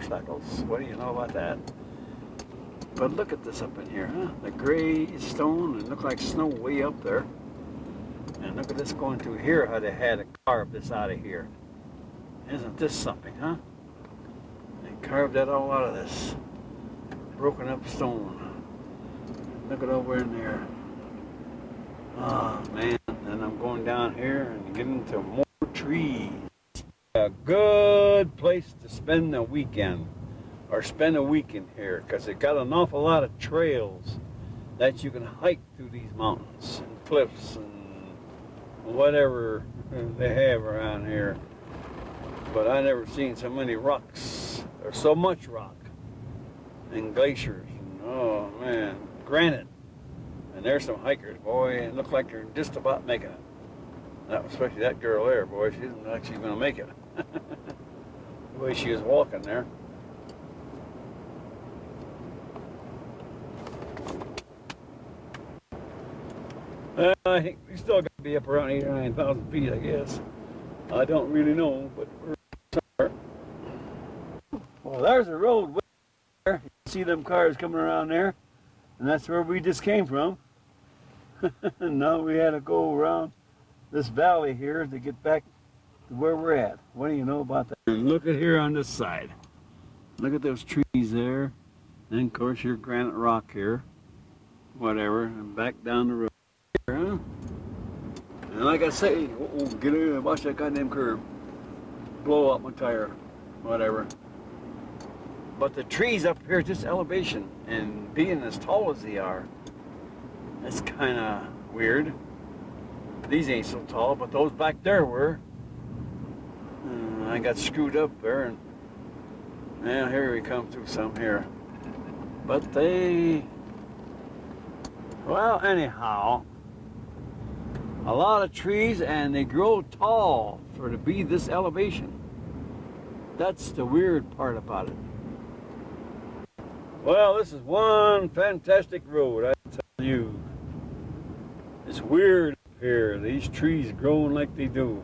motorcycles. What do you know about that? But look at this up in here, huh? The gray stone, and look like snow way up there. And look at this going through here, how they had to carve this out of here. Isn't this something, huh? They carved that all out of this broken up stone. Look at over in there. Oh man, and I'm going down here and getting to more trees. A good place to spend the weekend, or spend a week in here, because it got an awful lot of trails that you can hike through these mountains and cliffs and whatever they have around here. But I never seen so many rocks, or so much rock, and glaciers, and oh man, granite. And there's some hikers, boy, and look like they're just about making it. Especially that girl there, boy, she isn't actually going to make it. The way she was walking there. I think we still got to be up around 8,000 or 9,000 feet, I guess. I don't really know, but we're somewhere. Well, there's a road there. You see them cars coming around there, and that's where we just came from. Now we had to go around this valley here to get back to where we're at. What do you know about that? And look at here on this side. Look at those trees there. And of course your granite rock here. Whatever. And back down the road here, huh? And like I say, get in and watch that goddamn curb. Blow up my tire. Whatever. But the trees up here, just elevation, and being as tall as they are, that's kind of weird. These ain't so tall, but those back there were. I got screwed up there, and now here we come through some here. But they, well, anyhow, a lot of trees, and they grow tall for to be this elevation. That's the weird part about it. Well, this is one fantastic road, I tell you. It's weird up here, these trees growing like they do.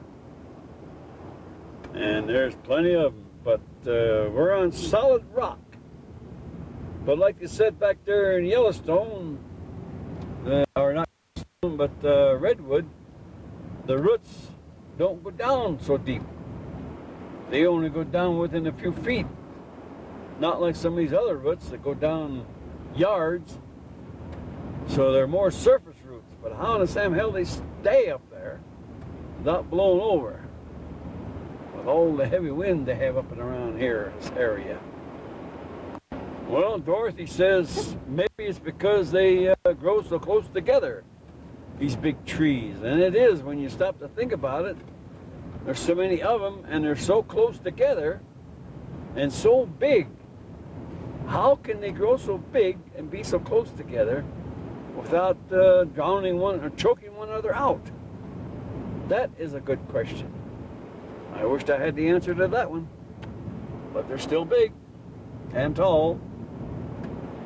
And there's plenty of them, but we're on solid rock. But like you said back there in Yellowstone, or not Yellowstone, but Redwood, the roots don't go down so deep. They only go down within a few feet. Not like some of these other roots that go down yards. So they're more surface roots. But how in the Sam hell they stay up there without blowing over? With all the heavy wind they have up and around here, this area. Well, Dorothy says maybe it's because they grow so close together, these big trees. And it is when you stop to think about it. There's so many of them, and they're so close together and so big. How can they grow so big and be so close together without drowning one or choking one another out? That is a good question. I wished I had the answer to that one. But they're still big and tall.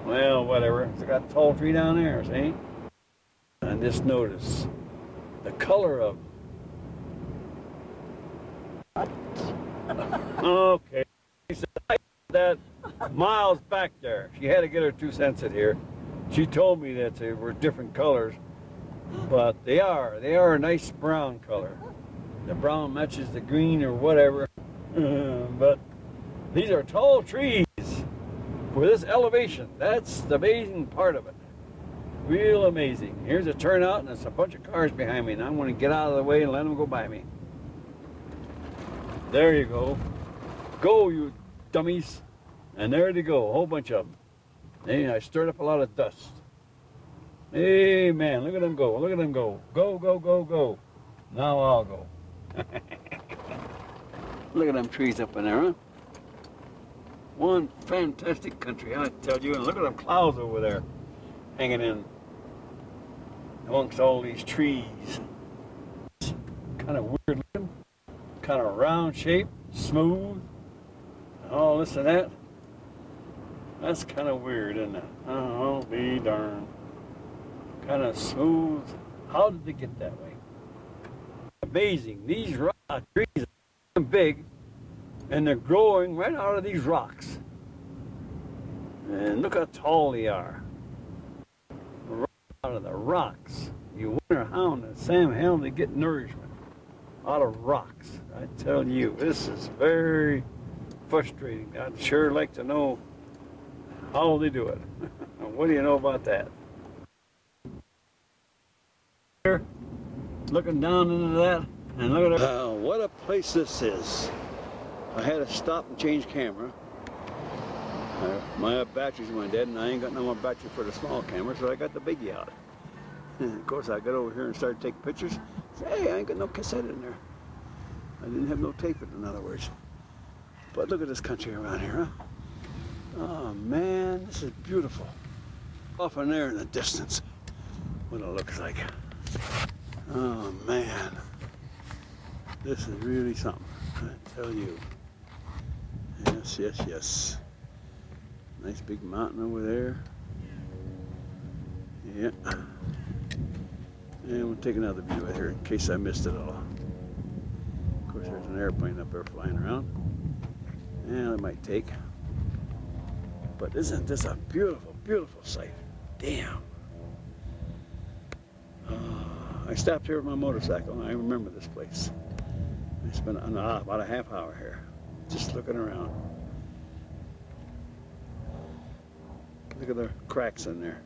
Well, whatever. It's got a tall tree down there, see? And just notice the color of them. Okay. She said, I that miles back there. She had to get her 2 cents in here. She told me that they were different colors, but they are a nice brown color. The brown matches the green or whatever. But these are tall trees for this elevation. That's the amazing part of it. Real amazing. Here's a turnout, and there's a bunch of cars behind me, and I'm going to get out of the way and let them go by me. There you go. Go, you dummies. And there they go, a whole bunch of them. Hey, I stirred up a lot of dust. Hey, man, look at them go. Look at them go. Go, go, go, go. Now I'll go. Look at them trees up in there, huh? One fantastic country, I tell you. And look at them clouds over there hanging in amongst all these trees. Kind of weird looking, kind of round shape, smooth, and all this and that. That's kind of weird, isn't it? Oh, be darned. Kind of smooth. How did they get that way? Amazing. These rock trees are big, And they're growing right out of these rocks. And look how tall they are. Right out of the rocks. You wonder how in the Sam hell they get nourishment out of rocks. I tell you, this is very frustrating. I'd sure like to know how they do it. What do you know about that? Looking down into that, and look at it. What a place this is. I had to stop and change camera. My batteries went dead, and I ain't got no more battery for the small camera, so I got the biggie out. And of course, I got over here and started taking pictures. Said, hey, I ain't got no cassette in there. I didn't have no tape, in other words. But look at this country around here, huh? Oh man, this is beautiful. Off in there in the distance, what it looks like. Oh man, this is really something, I tell you. Yes, yes, yes. Nice big mountain over there. Yeah. And we'll take another view right here in case I missed it all. Of course, there's an airplane up there flying around. Yeah, it might take. But isn't this a beautiful, beautiful sight? Damn. I stopped here with my motorcycle and I remember this place. I spent about a half hour here, just looking around. Look at the cracks in there.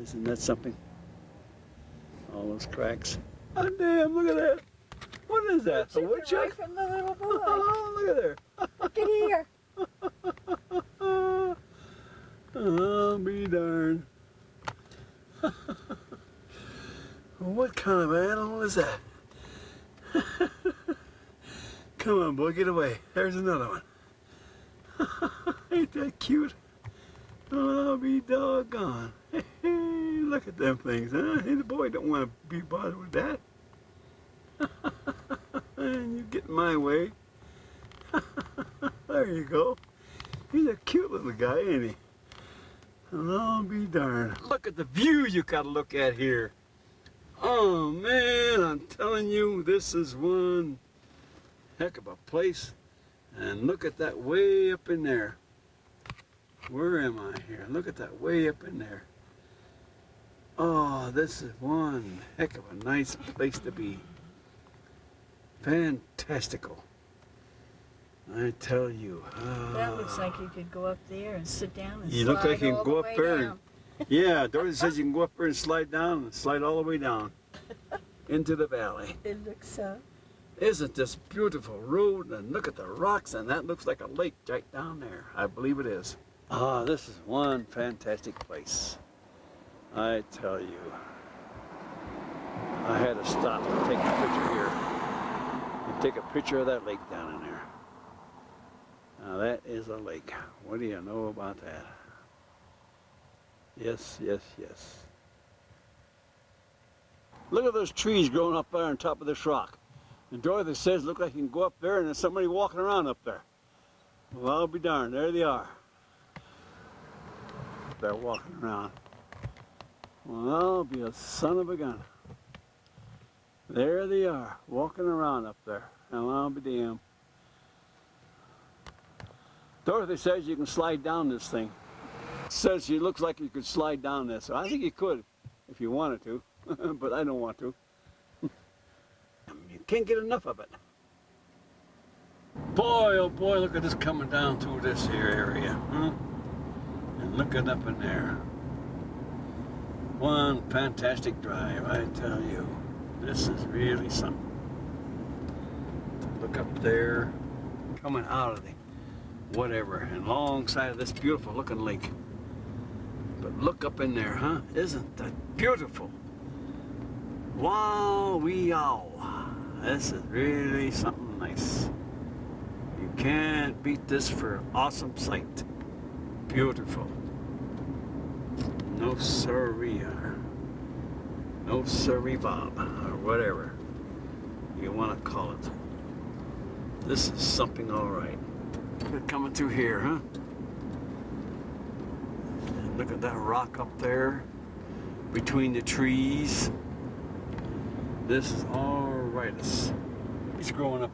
Isn't that something? All those cracks. Oh damn, look at that. What is that? A woodchuck? Right from the little boy. Oh, look at there. Look at here. I'll be darned. What kind of animal is that? Come on, boy, get away. There's another one. Ain't that cute? Oh, I'll be doggone. Look at them things, huh? Hey, the boy don't want to be bothered with that. And you get in my way. There you go. He's a cute little guy, ain't he? And I'll be darned. Look at the view you gotta look at here. Oh man, I'm telling you, this is one heck of a place. And look at that way up in there. Where am I here? Look at that way up in there. Oh, this is one heck of a nice place to be. Fantastical. I tell you. That looks like you could go up there and sit down and You slide look like you all can go the up way there. down. Yeah, Dorothy says you can go up there and slide down and slide all the way down into the valley. It looks so. Isn't this beautiful road? And look at the rocks, and that looks like a lake right down there. I believe it is. Ah, this is one fantastic place. I tell you. I had to stop and take a picture here. And take a picture of that lake down in there. Now that is a lake. What do you know about that? Yes, yes, yes. Look at those trees growing up there on top of this rock. And Dorothy says, look like you can go up there and there's somebody walking around up there. Well, I'll be darned, there they are. They're walking around. Well, I'll be a son of a gun. There they are, walking around up there. And I'll be damned. Dorothy says you can slide down this thing. Says she looks like you could slide down this. So I think you could if you wanted to, but I don't want to. You can't get enough of it. Boy, oh boy, look at this coming down through this here area. Huh? And looking up in there. One fantastic drive, I tell you. This is really something. Look up there, coming out of the whatever, and alongside of this beautiful looking lake. But look up in there, huh? Isn't that beautiful? Wow, wee-ow. This is really something nice. You can't beat this for an awesome sight. Beautiful. No siree, or no siree Bob, or whatever you want to call it. This is something all right. Coming through here, huh? And look at that rock up there between the trees. This is all right. It's growing up